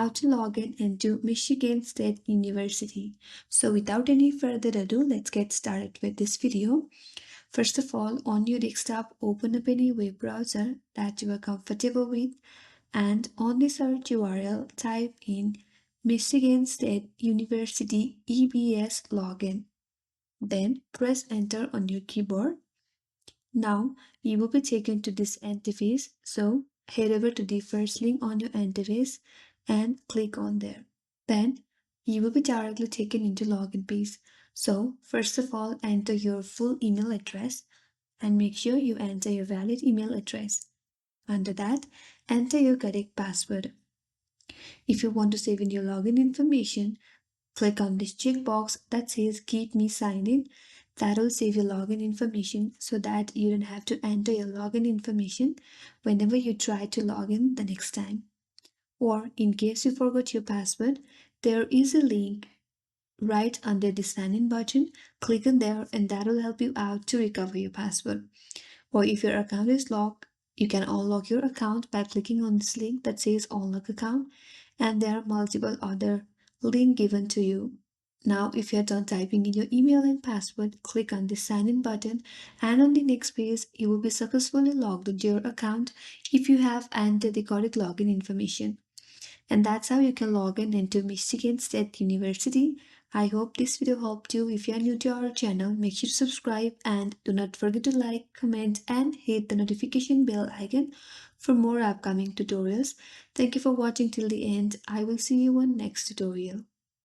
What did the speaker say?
how to log in into Michigan State University. So without any further ado, let's get started with this video. First of all, on your desktop, open up any web browser that you are comfortable with, and on the search URL, type in Michigan State University EBS login. Then press enter on your keyboard. Now you will be taken to this interface, so head over to the first link on your interface and click on there. Then you will be directly taken into login page. So first of all, enter your full email address and make sure you enter your valid email address. Under that, enter your correct password. If you want to save in your login information, click on this checkbox that says keep me signed in. That will save your login information so that you don't have to enter your login information whenever you try to log in the next time. Or in case you forgot your password, there is a link right under the sign in button. Click on there and that will help you out to recover your password. Or if your account is locked, you can unlock your account by clicking on this link that says unlock account, and there are multiple other links given to you. Now, if you're done typing in your email and password, click on the sign in button, and on the next page, you will be successfully logged into your account if you have entered the correct login information. And that's how you can log in into Michigan State University. I hope this video helped you. If you are new to our channel, make sure to subscribe and do not forget to like, comment and hit the notification bell icon for more upcoming tutorials. Thank you for watching till the end. I will see you on next tutorial.